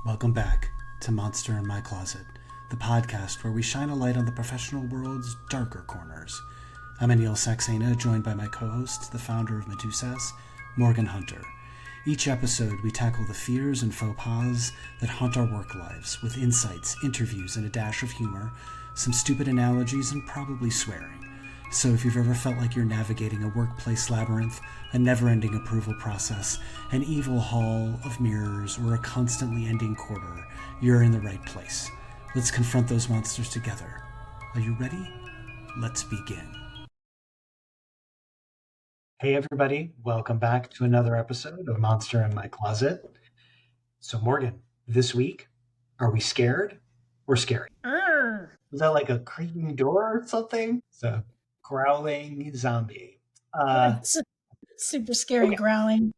Welcome back to Monster in My Closet, the podcast where we shine a light on the professional world's darker corners. I'm Anil Saxena, joined by my co-host, the founder of Medusas, Morgan Hunter. Each episode, we tackle the fears and faux pas that haunt our work lives, with insights, interviews, and a dash of humor, some stupid analogies, and probably swearing. So if you've ever felt like you're navigating a workplace labyrinth, a never-ending approval process, an evil hall of mirrors, or a constantly ending quarter, you're in the right place. Let's confront those monsters together. Are you ready? Let's begin. Hey everybody, welcome back to another episode of Monster in My Closet. So Morgan, this week, are we scared or scary? Was that like a creaking door or something? So growling zombie. Super scary growling.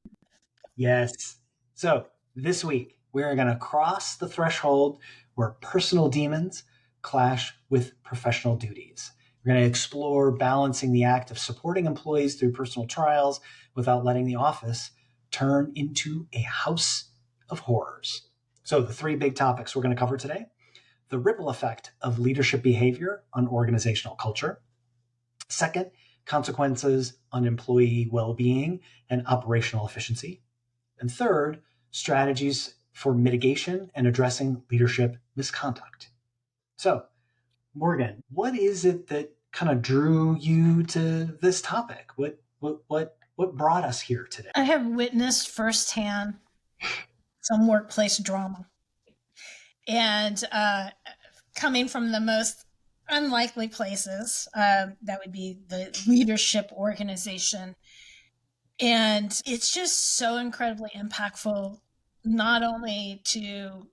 Yes. So this week, we're going to cross the threshold where personal demons clash with professional duties. We're going to explore balancing the act of supporting employees through personal trials without letting the office turn into a house of horrors. So the three big topics we're going to cover today: the ripple effect of leadership behavior on organizational culture. Second, consequences on employee well-being and operational efficiency. And third, strategies for mitigation and addressing leadership misconduct. So, Morgan, what is it that kind of drew you to this topic? What brought us here today? I have witnessed firsthand some workplace drama. And coming from the most unlikely places, that would be the leadership organization. And it's just so incredibly impactful, not only to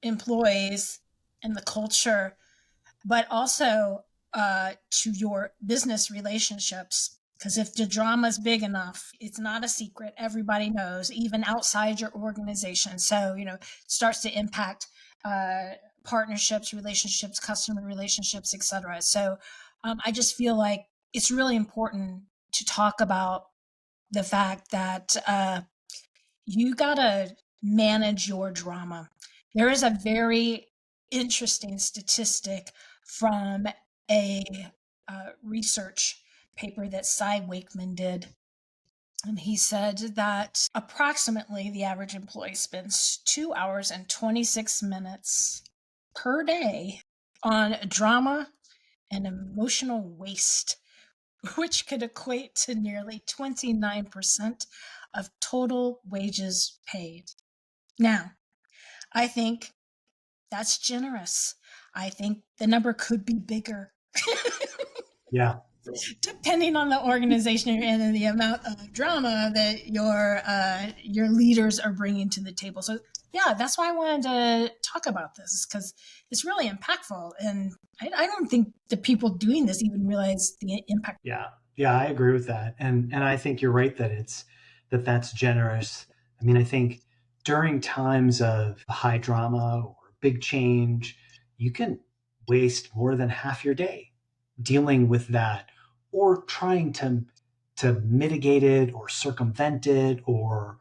employees and the culture, but also to your business relationships. Because if the drama is big enough, it's not a secret. Everybody knows, even outside your organization. So, it starts to impact partnerships, relationships, customer relationships, etc. So I just feel like it's really important to talk about the fact that you got to manage your drama. There is a very interesting statistic from a research paper that Cy Wakeman did. And he said that approximately the average employee spends 2 hours and 26 minutes per day on drama and emotional waste, which could equate to nearly 29% of total wages paid. Now, I think that's generous. I think the number could be bigger. Yeah. Depending on the organization you're in and the amount of drama that your leaders are bringing to the table. So yeah, that's why I wanted to talk about this, because it's really impactful. And I don't think the people doing this even realize the impact. Yeah, I agree with that. And I think you're right that that's generous. I mean, I think during times of high drama or big change, you can waste more than half your day dealing with that, or trying to mitigate it or circumvent it, or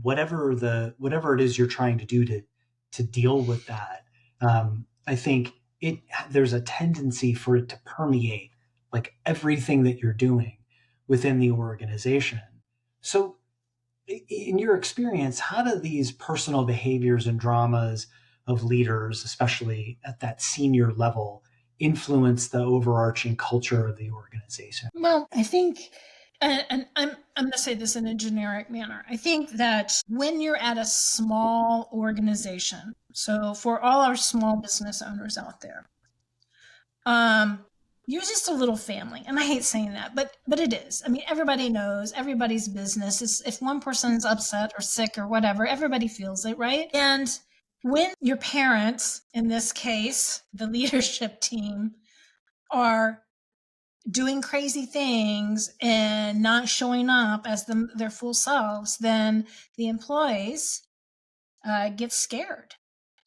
whatever it is you're trying to do to deal with that. I think there's a tendency for it to permeate like everything that you're doing within the organization. So in your experience, how do these personal behaviors and dramas of leaders, especially at that senior level, influence the overarching culture of the organization? Well, I think, and I'm going to say this in a generic manner, I think that when you're at a small organization, so for all our small business owners out there, you're just a little family. And I hate saying that, but it is. I mean, everybody knows, everybody's business is, if one person's upset or sick or whatever, everybody feels it, right? And when your parents, in this case, the leadership team, are doing crazy things and not showing up as their full selves, then the employees get scared.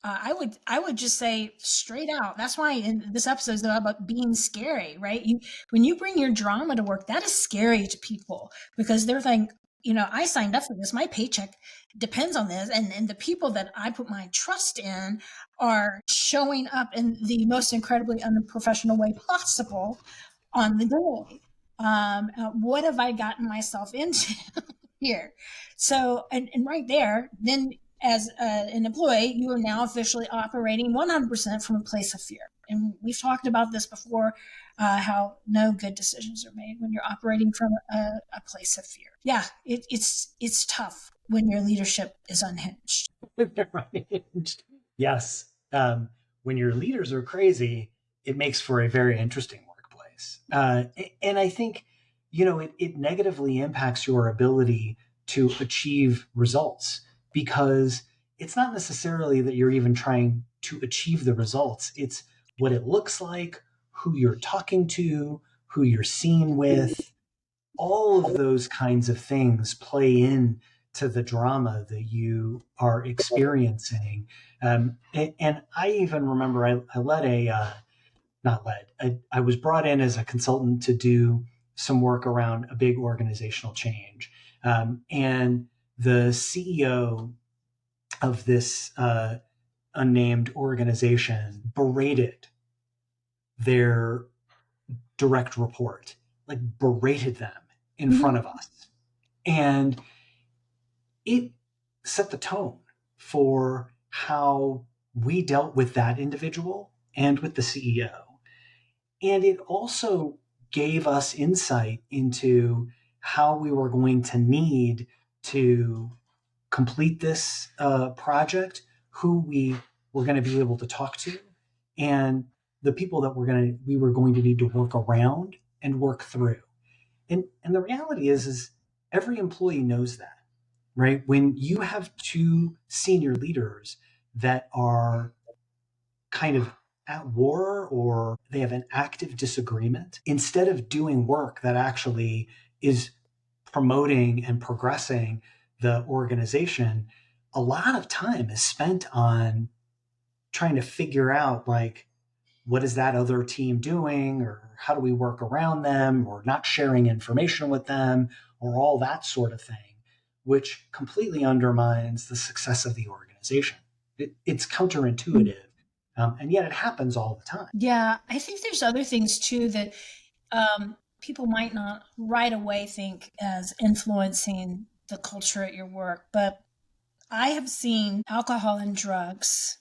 I would just say straight out. That's why in this episode is about being scary, right? When you bring your drama to work, that is scary to people, because they're like, I signed up for this. My paycheck depends on this. And the people that I put my trust in are showing up in the most incredibly unprofessional way possible on the day. What have I gotten myself into here? So, and right there, then as an employee, you are now officially operating 100% from a place of fear. And we've talked about this before, how no good decisions are made when you're operating from a place of fear. Yeah, it's tough when your leadership is unhinged. Right. Yes. When your leaders are crazy, it makes for a very interesting workplace. And I think, it negatively impacts your ability to achieve results because it's not necessarily that you're even trying to achieve the results. It's what it looks like, who you're talking to, who you're seen with, all of those kinds of things play in to the drama that you are experiencing. And I even remember I led not led, I was brought in as a consultant to do some work around a big organizational change. And the CEO of this unnamed organization berated their direct report, like berated them in front of us. And it set the tone for how we dealt with that individual and with the CEO. And it also gave us insight into how we were going to need to complete this project, who we were going to be able to talk to, and the people that we were going to need to work around and work through. And the reality is every employee knows that, right? When you have two senior leaders that are kind of at war or they have an active disagreement, instead of doing work that actually is promoting and progressing the organization, a lot of time is spent on trying to figure out, like, what is that other team doing, or how do we work around them, or not sharing information with them, or all that sort of thing, which completely undermines the success of the organization. It's counterintuitive, and yet it happens all the time. Yeah, I think there's other things too that people might not right away think as influencing the culture at your work, but I have seen alcohol and drugs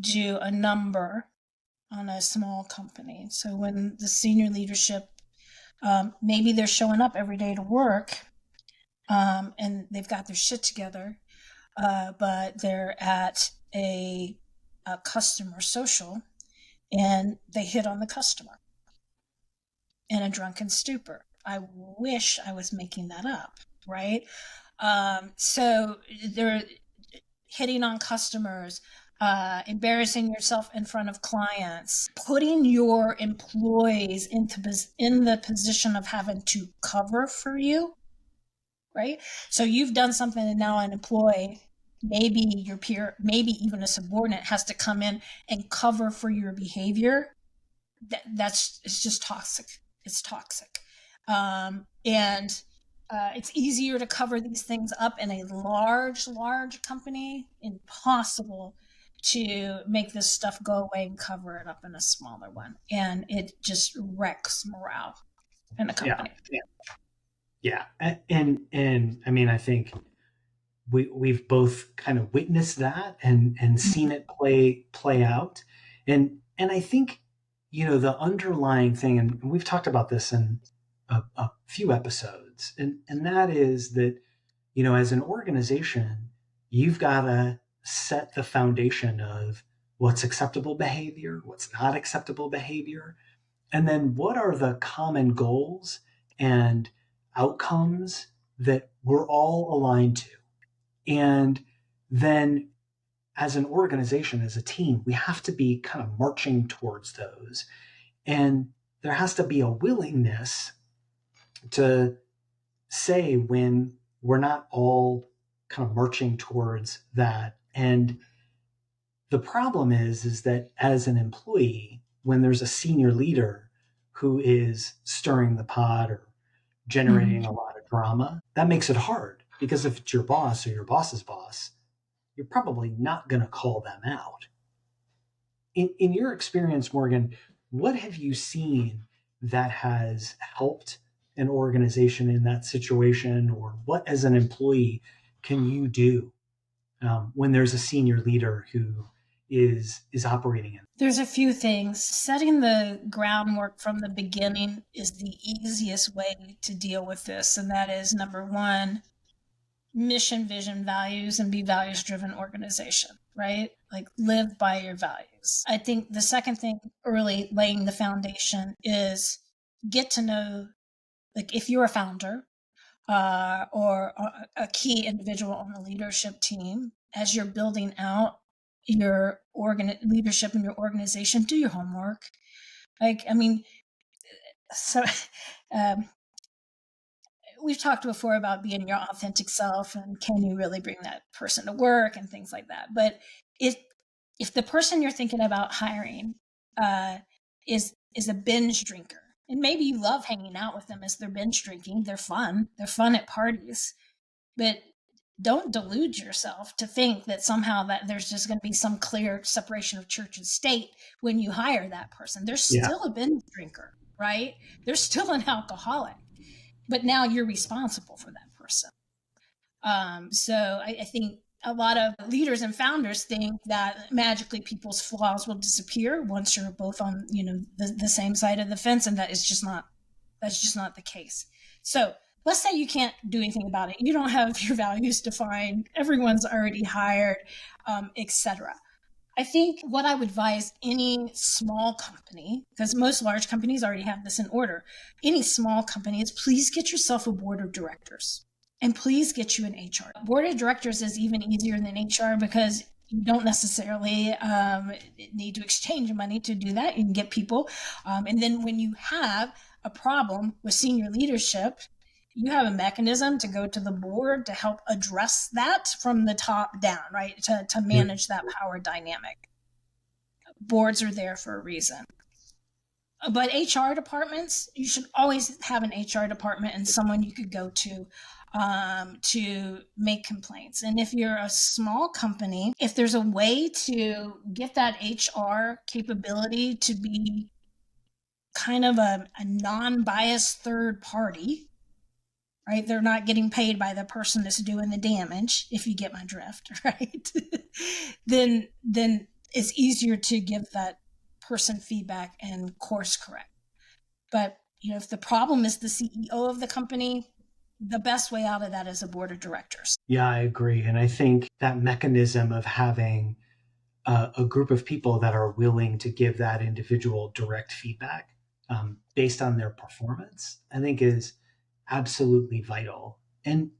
do a number on a small company. So when the senior leadership, maybe they're showing up every day to work, and they've got their shit together, but they're at a customer social and they hit on the customer in a drunken stupor. I wish I was making that up, right? So they're hitting on customers, embarrassing yourself in front of clients, putting your employees in the position of having to cover for you, right? So you've done something and now an employee, maybe your peer, maybe even a subordinate has to come in and cover for your behavior. It's just toxic. It's toxic. And it's easier to cover these things up in a large company. Impossible to make this stuff go away and cover it up in a smaller one. And it just wrecks morale in a company. Yeah. And I mean, I think we've both kind of witnessed that and seen it play out. And I think, the underlying thing, and we've talked about this in a few episodes, and that is that, as an organization, you've got to set the foundation of what's acceptable behavior, what's not acceptable behavior, and then what are the common goals and outcomes that we're all aligned to. And then as an organization, as a team, we have to be kind of marching towards those. And there has to be a willingness to say when we're not all kind of marching towards that. And the problem is that as an employee, when there's a senior leader who is stirring the pot or generating a lot of drama, that makes it hard, because if it's your boss or your boss's boss, you're probably not going to call them out. In your experience, Morgan, what have you seen that has helped an organization in that situation, or what as an employee can you do when there's a senior leader who is operating in? There's a few things. Setting the groundwork from the beginning is the easiest way to deal with this, and that is number one, mission, vision, values, and be values driven organization, right? Like live by your values. I think the second thing, early laying the foundation, is get to know, like if you're a founder or a key individual on the leadership team, as you're building out your leadership in your organization, do your homework. Like, I mean, so um, we've talked before about being your authentic self and can you really bring that person to work and things like that. But if the person you're thinking about hiring is a binge drinker, and maybe you love hanging out with them as they're binge drinking, they're fun at parties, but don't delude yourself to think that somehow that there's just going to be some clear separation of church and state when you hire that person. They're still a binge drinker, right? They're still an alcoholic, but now you're responsible for that person. So I think a lot of leaders and founders think that magically people's flaws will disappear once you're both on, the same side of the fence, and that's just not the case. So let's say you can't do anything about it. You don't have your values defined. Everyone's already hired, etc. I think what I would advise any small company, because most large companies already have this in order, any small company is please get yourself a board of directors and please get you an HR. Board of directors is even easier than HR because you don't necessarily need to exchange money to do that. You can get people. And then when you have a problem with senior leadership, you have a mechanism to go to the board to help address that from the top down, right? To manage that power dynamic. Boards are there for a reason. But HR departments, you should always have an HR department and someone you could go to make complaints. And if you're a small company, if there's a way to get that HR capability to be kind of a non-biased third party, right? They're not getting paid by the person that's doing the damage, if you get my drift, right? then it's easier to give that person feedback and course correct. But if the problem is the CEO of the company, the best way out of that is a board of directors. Yeah, I agree. And I think that mechanism of having a group of people that are willing to give that individual direct feedback based on their performance, I think is absolutely vital. And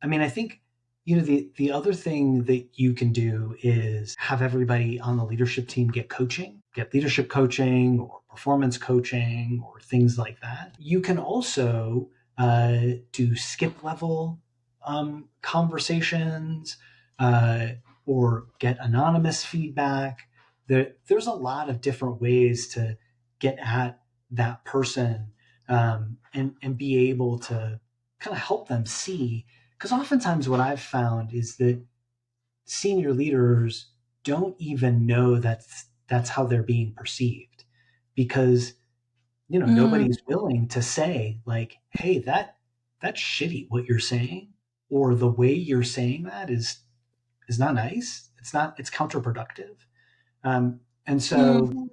I mean, I think, the other thing that you can do is have everybody on the leadership team get leadership coaching or performance coaching or things like that. You can also do skip level conversations or get anonymous feedback. There's a lot of different ways to get at that person and be able to kind of help them see. Because oftentimes what I've found is that senior leaders don't even know that's how they're being perceived, because nobody's willing to say like, hey, that's shitty what you're saying, or the way you're saying that is not nice. It's counterproductive. And so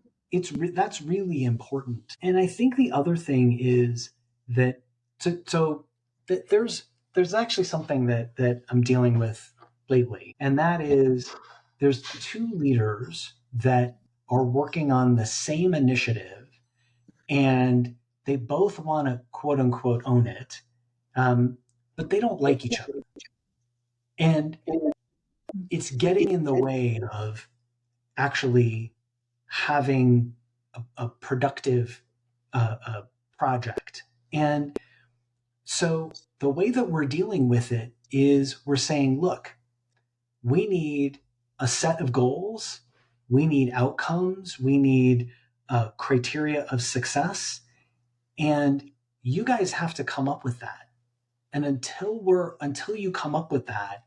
that's really important. And I think the other thing is that that there's actually something that I'm dealing with lately, and that is there's two leaders that are working on the same initiative, and they both want to quote unquote own it, but they don't like each other, and it's getting in the way of actually having a productive project. And so the way that we're dealing with it is we're saying, look, we need a set of goals, we need outcomes, we need criteria of success, and you guys have to come up with that. And until you come up with that,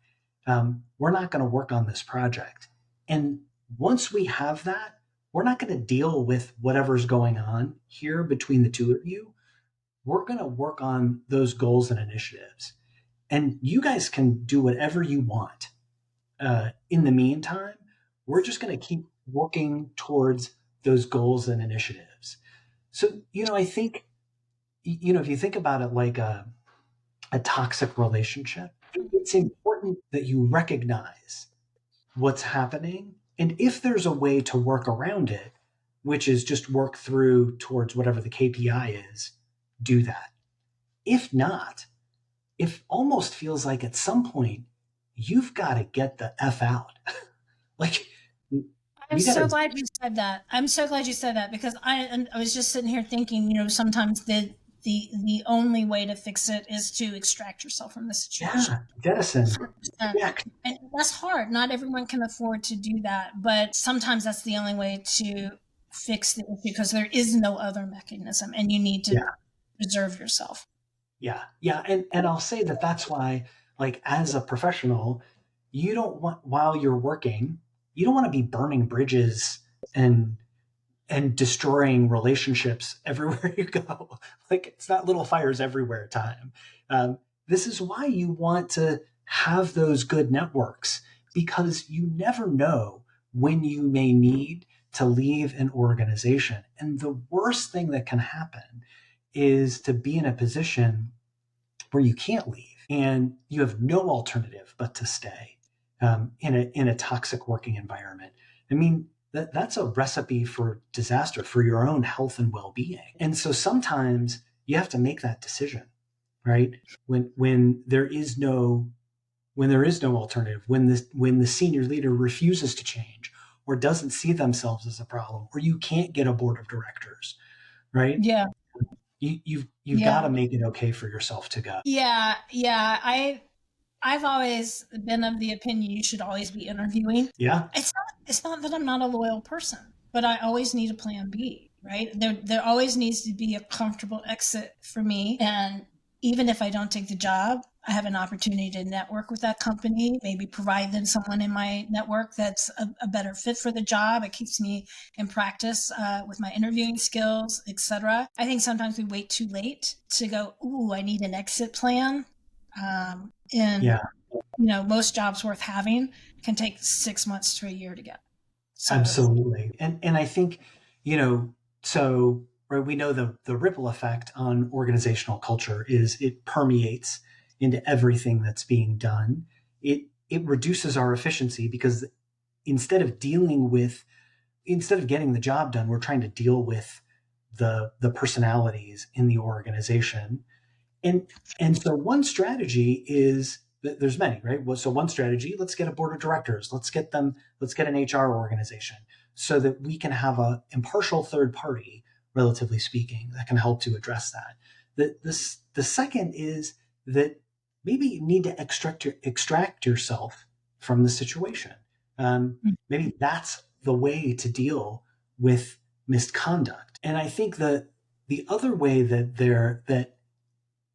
we're not going to work on this project. And once we have that, we're not going to deal with whatever's going on here between the two of you. We're going to work on those goals and initiatives. And you guys can do whatever you want. In the meantime, we're just going to keep working towards those goals and initiatives. So, I think, if you think about it like a toxic relationship, it's important that you recognize what's happening. And if there's a way to work around it, which is just work through towards whatever the KPI is, do that. If not, it almost feels like at some point you've got to get the F out. Like, I'm you got so to, glad you said that. I'm so glad you said that because I was just sitting here thinking, sometimes the only way to fix it is to extract yourself from the situation. yeah, jettison. 100%. Yeah, And that's hard. Not everyone can afford to do that, but sometimes that's the only way to fix the issue because there is no other mechanism and you need to yeah, preserve yourself. yeah, yeah. And I'll say that that's why, like, as a professional, you don't want, while you're working, you don't want to be burning bridges and destroying relationships everywhere you go. Like, it's not little fires everywhere time. This is why you want to have those good networks, because you never know when you may need to leave an organization. And the worst thing that can happen is to be in a position where you can't leave and you have no alternative but to stay in a toxic working environment. I mean, that's a recipe for disaster for your own health and well-being. And so sometimes you have to make that decision, right? When there is no alternative, when the senior leader refuses to change or doesn't see themselves as a problem, or you can't get a board of directors, right? Yeah. You've got Yeah. to make it okay for yourself to go. Yeah. Yeah. I've always been of the opinion you should always be interviewing. Yeah. It's not that I'm not a loyal person, but I always need a plan B, right? There always needs to be a comfortable exit for me. And even if I don't take the job, I have an opportunity to network with that company, maybe provide them someone in my network that's a better fit for the job. It keeps me in practice with my interviewing skills, etc. I think sometimes we wait too late to go, ooh, I need an exit plan. And Yeah. most jobs worth having can take 6 months to a year to get. So Absolutely. And I think, so right, we know the ripple effect on organizational culture is it permeates into everything that's being done. It reduces our efficiency because instead of getting the job done, we're trying to deal with the personalities in the organization. And so one strategy is, there's many, right? Well, so one strategy, let's get a board of directors, let's get an HR organization so that we can have a impartial third party, relatively speaking, that can help to address that. The second is that maybe you need to extract yourself from the situation. Maybe that's the way to deal with misconduct. And I think that the other way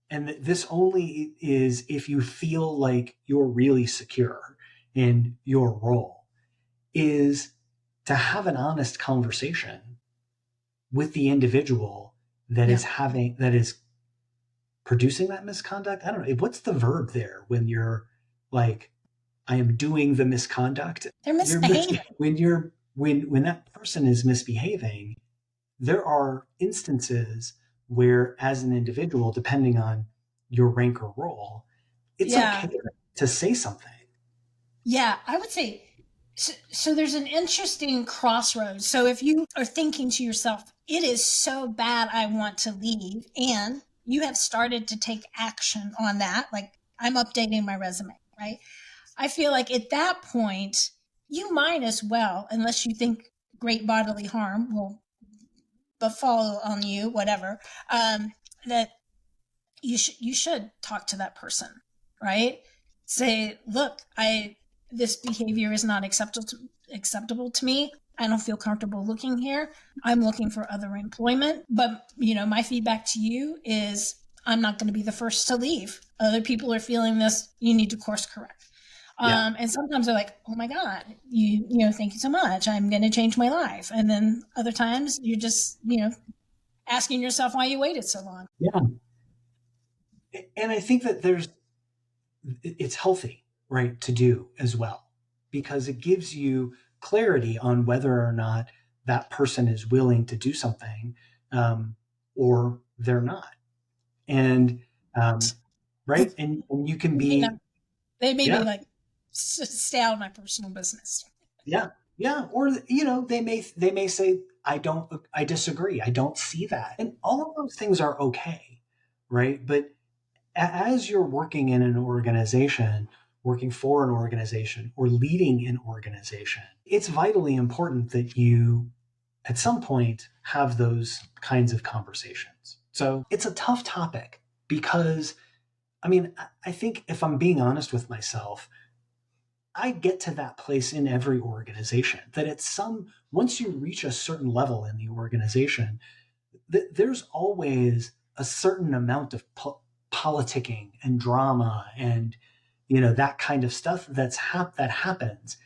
and this only is if you feel like you're really secure in your role, is to have an honest conversation with the individual that yeah, is producing that misconduct. I don't know, what's the verb there when you're like, I am doing the misconduct. they're misbehaving. When that person is misbehaving, there are instances where, as an individual, depending on your rank or role, it's Yeah, okay to say something. yeah, I would say. So there's an interesting crossroads. So if you are thinking to yourself, it is so bad I want to leave, and you have started to take action on that, like I'm updating my resume, right? I feel like at that point, you might as well, unless you think great bodily harm will befall on you, whatever, that you should talk to that person, right? Say, look, this behavior is not acceptable to me. I don't feel comfortable looking here. I'm looking for other employment. But my feedback to you is I'm not going to be the first to leave. Other people are feeling this. You need to course correct. Yeah. And sometimes they're like, "Oh my God, thank you so much. I'm going to change my life." And then other times you're just, asking yourself why you waited so long. Yeah. And I think that it's healthy, right, to do as well, because it gives you clarity on whether or not that person is willing to do something, or they're not. And, right. And you can You know, be, they may be yeah, like, "Stay out of my personal business." yeah, yeah. Or, they may say, I disagree. I don't see that. And all of those things are okay. Right. But as you're working in an organization, working for an organization, or leading an organization, it's vitally important that you, at some point, have those kinds of conversations. So it's a tough topic because, I mean, I think if I'm being honest with myself, I get to that place in every organization that once you reach a certain level in the organization, there's always a certain amount of politicking and drama and that kind of stuff that happens,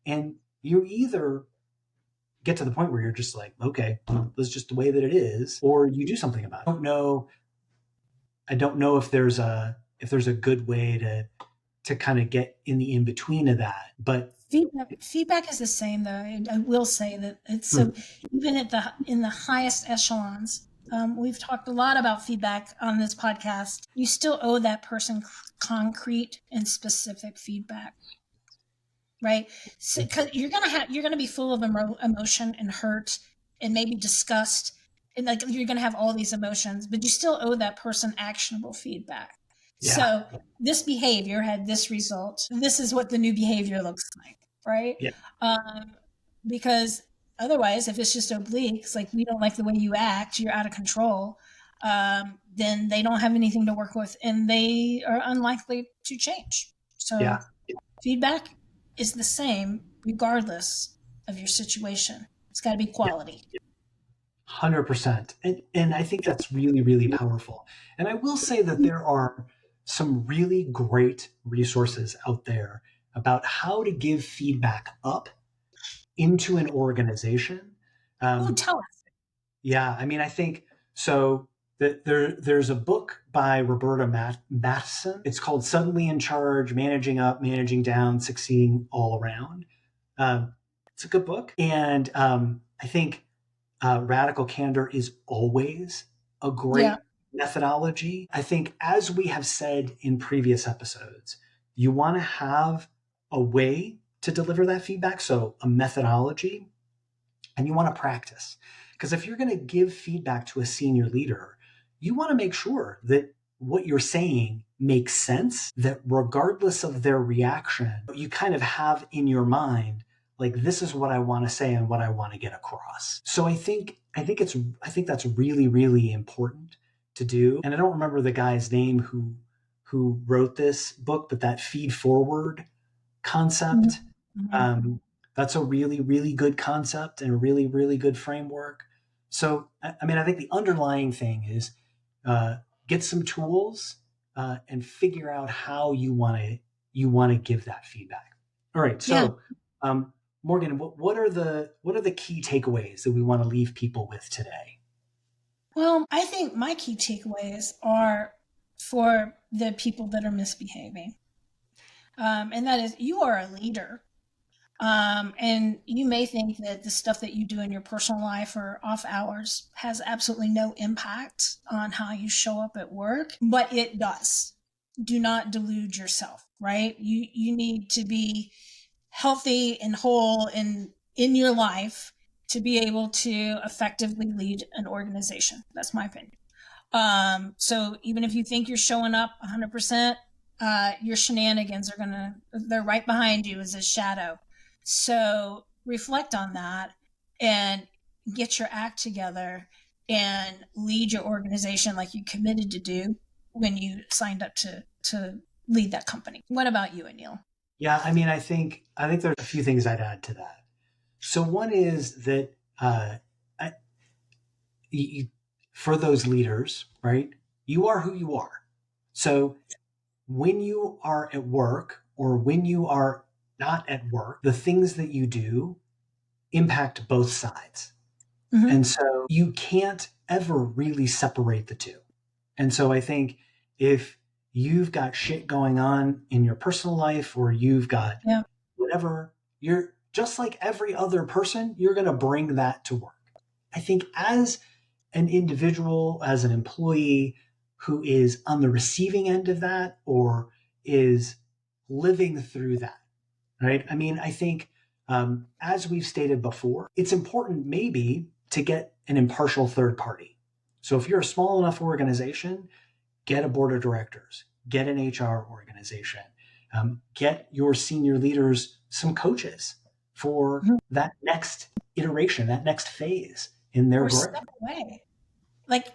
and you either get to the point where you're just like, okay, this is just the way that it is, or you do something about it. I don't know if there's a good way to kind of get in the in between of that, but Feedback is the same, though. I will say that it's so, even in the highest echelons. We've talked a lot about feedback on this podcast. You still owe that person concrete and specific feedback, right? So, 'cause you're gonna be full of emotion and hurt and maybe disgust, and like you're gonna have all these emotions, but you still owe that person actionable feedback. yeah, So this behavior had this result. This is what the new behavior looks like, right? yeah, Um, because otherwise, if it's just oblique, it's like, we don't like the way you act, you're out of control. Then they don't have anything to work with, and they are unlikely to change. So yeah, feedback is the same regardless of your situation. It's got to be yeah. quality. 100%. And I think that's really, really powerful. And I will say that there are some really great resources out there about how to give feedback up into an organization. Oh, Um, tell us. yeah, I mean, I think so. That there's a book by Roberta Matheson. It's called "Suddenly in Charge: Managing Up, Managing Down, Succeeding All Around." It's a good book, and I think radical candor is always a Yeah. great methodology. I think, as we have said in previous episodes, you want to have a way to deliver that feedback, so a methodology, and you want to practice. Because if you're going to give feedback to a senior leader, you want to make sure that what you're saying makes sense, that regardless of their reaction, you kind of have in your mind, like, this is what I want to say and what I want to get across. So I think that's really, really important to do. And I don't remember the guy's name who wrote this book, but that feed forward concept, Mm-hmm. um, that's a really, really good concept and a really, really good framework. So, I mean, I think the underlying thing is, get some tools, and figure out how you want to give that feedback. All right. Yeah. So, um, Morgan, what are the key takeaways that we want to leave people with today? Well, I think my key takeaways are for the people that are misbehaving. And that is, you are a leader. And you may think that the stuff that you do in your personal life or off hours has absolutely no impact on how you show up at work, but it does. Do not delude yourself, right? You need to be healthy and whole in your life to be able to effectively lead an organization. That's my opinion. So even if you think you're showing up 100%, your shenanigans they're right behind you as a shadow. So reflect on that and get your act together and lead your organization like you committed to do when you signed up to lead that company. What about you, Anil? Yeah, I mean, I think there's a few things I'd add to that. So one is that, I, you, for those leaders, right? You are who you are. So when you are at work or when you are not at work, the things that you do impact both sides. Mm-hmm. And so you can't ever really separate the two. And so I think if you've got shit going on in your personal life or you've got Yeah. whatever, you're just like every other person, you're going to bring that to work. I think as an individual, as an employee who is on the receiving end of that or is living through that, right? I mean, I think as we've stated before, it's important maybe to get an impartial third party. So if you're a small enough organization, get a board of directors, get an HR organization, get your senior leaders some coaches for Mhm. that next iteration, that next phase in their Or growth. step away. Like,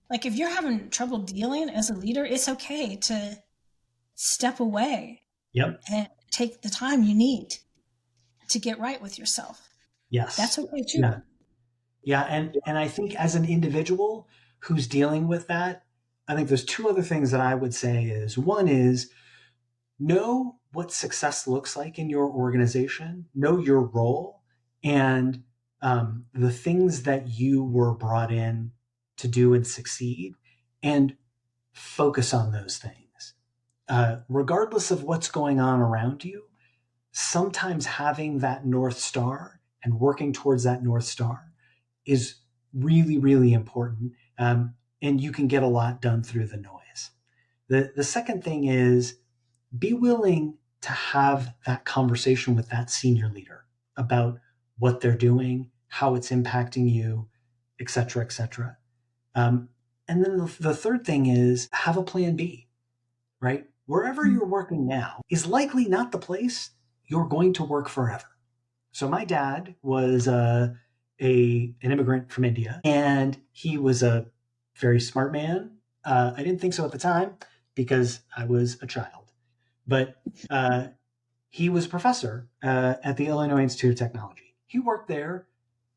like if you're having trouble dealing as a leader, it's okay to step away Yep. and take the time you need to get right with yourself. Yes. That's okay Yeah. too. Yeah. And I think as an individual who's dealing with that, I think there's two other things that I would say is one is know what success looks like in your organization, know your role, and the things that you were brought in to do and succeed, and focus on those things. Regardless of what's going on around you, sometimes having that North Star and working towards that North Star is really, really important. And you can get a lot done through the noise. The second thing is be willing to have that conversation with that senior leader about what they're doing, how it's impacting you, et cetera, et cetera. And then the third thing is have a plan B, right? Wherever you're working now is likely not the place you're going to work forever. So my dad was an immigrant from India, and he was a very smart man. I didn't think so at the time because I was a child, but he was a professor at the Illinois Institute of Technology. He worked there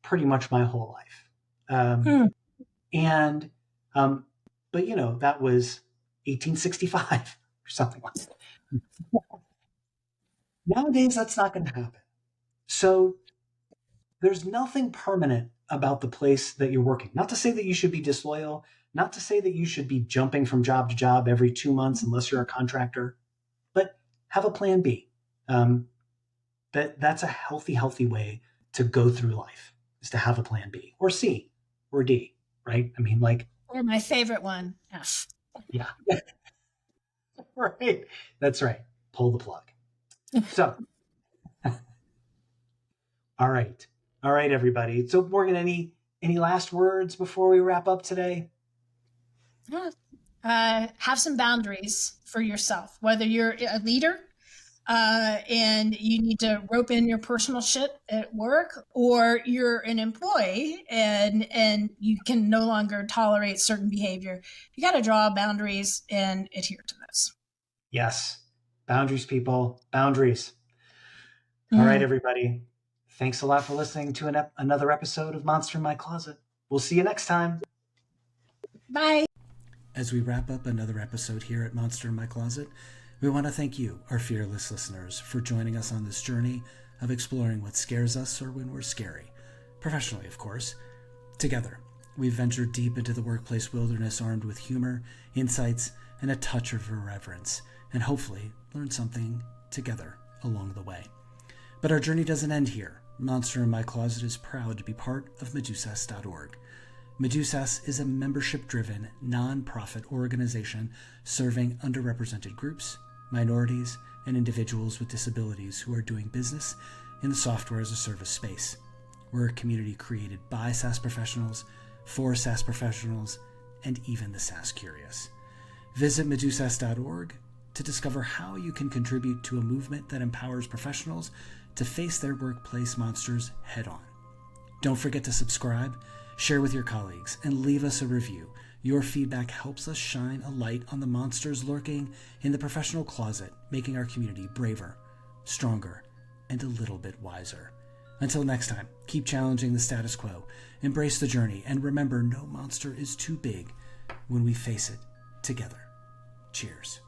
pretty much my whole life, Hmm. and um, but that was 1865 or something like that. Nowadays, that's not going to happen. So there's nothing permanent about the place that you're working. Not to say that you should be disloyal, not to say that you should be jumping from job to job every 2 months unless you're a contractor, but have a plan B. That's a healthy way to go through life is to have a plan B or C or D, right? I mean, like, Or my favorite one, F. yeah, right. That's right. Pull the plug. So, all right. All right, everybody. So, Morgan, any last words before we wrap up today? Have some boundaries for yourself, whether you're a leader and you need to rope in your personal shit at work, or you're an employee and you can no longer tolerate certain behavior. You got to draw boundaries and adhere to those. Yes. Boundaries, people. Boundaries. All right, Mm. everybody. Thanks a lot for listening to another episode of Monster in My Closet. We'll see you next time. Bye. As we wrap up another episode here at Monster in My Closet, we want to thank you, our fearless listeners, for joining us on this journey of exploring what scares us or when we're scary. Professionally, of course. Together, we've ventured deep into the workplace wilderness armed with humor, insights, and a touch of irreverence, and hopefully learned something together along the way. But our journey doesn't end here. Monster in My Closet is proud to be part of Medusas.org. Medusas is a membership-driven, non-profit organization serving underrepresented groups, minorities, and individuals with disabilities who are doing business in the software-as-a-service space. We're a community created by SaaS professionals, for SaaS professionals, and even the SaaS curious. Visit Medusas.org to discover how you can contribute to a movement that empowers professionals to face their workplace monsters head-on. Don't forget to subscribe, share with your colleagues, and leave us a review. Your feedback helps us shine a light on the monsters lurking in the professional closet, making our community braver, stronger, and a little bit wiser. Until next time, keep challenging the status quo, embrace the journey, and remember, no monster is too big when we face it together. Cheers.